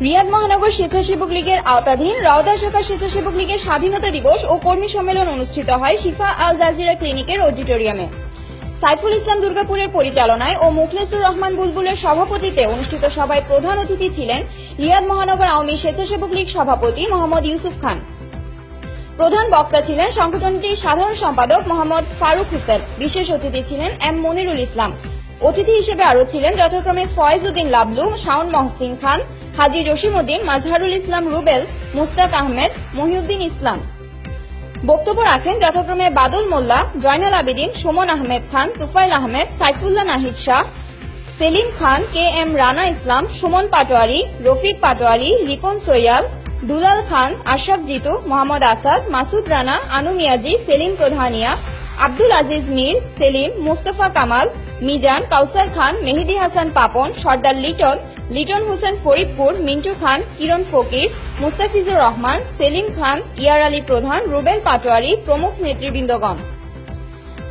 রিয়াদ মহানগর স্বেচ্ছাসেবক লীগের আওতাধীন রওদা শাখা স্বেচ্ছাসেবক লীগের স্বাধীনতা দিবস ও কর্মী সম্মেলন অনুষ্ঠিত হয় শিফা আল জাজিরা ক্লিনিকের অডিটোরিয়ামে। সাইফুল ইসলাম দুর্গাপুরের পরিচালনায় ও মুখলেসুর রহমান বুলবুলের সভাপতিত্বে অনুষ্ঠিত সভায় প্রধান অতিথি ছিলেন রিয়াদ মহানগর আওয়ামী স্বেচ্ছাসেবক লীগ সভাপতি মোহাম্মদ ইউসুফ খান। প্রধান বক্তা ছিলেন সংগঠনটির সাধারণ সম্পাদক মোহাম্মদ ফারুক হোসেন। বিশেষ অতিথি ছিলেন এম মনিরুল ইসলাম। অতিথি হিসেবে আরো ছিলেন যথাক্রমে ফয়েজ উদ্দিন লাবলু, শাওন মহসিন খান, হাজী জসিম উদ্দিন, মাজহারুল ইসলাম রুবেল, মুস্তাক আহমেদ, মহিউদ্দিন ইসলাম। বক্তব্য রাখেন যথাক্রমে বাদল মোল্লা, জয়নাল আবেদিন, সুমন আহমেদ খান, তুফাইল আহমেদ, সাইফুল্লাহ নাহিদ শাহ, সেলিম খান, কে এম রানা ইসলাম, সুমন পাটোয়ারি, রফিক পাটোয়ারি, রিপন সৈয়াল, দুলাল খান, আশরাফ জিতু, মোহাম্মদ আসাদ, মাসুদ রানা, আনু মিয়াজি, সেলিম প্রধানিয়া, আব্দুল আজিজ মীর, সেলিম, মুস্তফা কামাল, মিজান, কাউসার খান, মেহেদি হাসান পাপন, সর্দার লিটন হোসেন ফরিদপুর, মিন্টু খান, কিরণ ফকির, মুস্তাফিজুর রহমান, সেলিম খান, ইয়ার আলী প্রধান, রুবেল পাটোয়ারি প্রমুখ নেতৃবৃন্দগণ।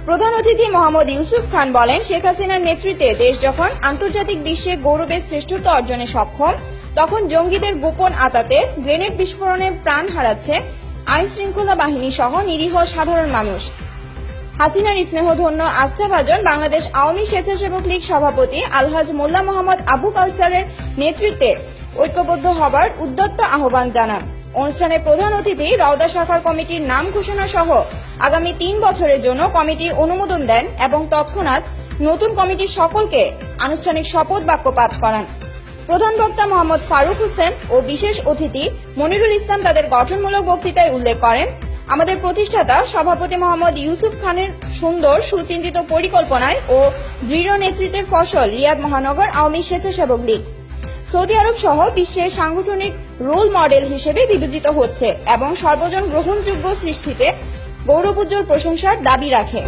প্রধান অতিথি মোহাম্মদ ইউসুফ খান বলেন, শেখ হাসিনার নেতৃত্বে দেশ যখন আন্তর্জাতিক বিশ্বে গৌরবের শ্রেষ্ঠত্ব অর্জনে সক্ষম, তখন জঙ্গিদের গোপন আতাতে গ্রেনেড বিস্ফোরণে প্রাণ হারাচ্ছে আইন শৃঙ্খলা বাহিনী সহ নিরীহ সাধারণ মানুষ। হাসিনার স্নেহধন্য আস্থাভাজন বাংলাদেশ আওয়ামী স্বেচ্ছাসেবক লীগ সভাপতি আলহাজ মোল্লা মোহাম্মদ আবু কাউসারের নেতৃত্বে ঐক্যবদ্ধ হবার উদ্যত্ত আহ্বান জানান। অনুষ্ঠানে প্রধান অতিথি রওদা শাখার কমিটির নাম ঘোষণা সহ আগামী 3 বছরের জন্য কমিটির অনুমোদন দেন এবং তৎক্ষণাৎ নতুন কমিটির সকলকে আনুষ্ঠানিক শপথ বাক্য পাঠ করান। প্রধান বক্তা মোহাম্মদ ফারুক হোসেন ও বিশেষ অতিথি মনিরুল ইসলাম তাদের গঠনমূলক বক্তৃতায় উল্লেখ করেন, আমাদের প্রতিষ্ঠাতা সভাপতি মোহাম্মদ ইউসুফ খানের সুন্দর সুচিন্তিত পরিকল্পনায় ও দৃঢ় নেতৃত্বের ফসল রিয়াদ মহানগর আওয়ামী স্বেচ্ছাসেবক লীগ সৌদি আরব সহ বিশ্বের সাংগঠনিক রোল মডেল হিসেবে বিবেচিত হচ্ছে এবং সর্বজন গ্রহণযোগ্য সৃষ্টিতে গৌরবোজ্জ্বল প্রশংসার দাবি রাখে।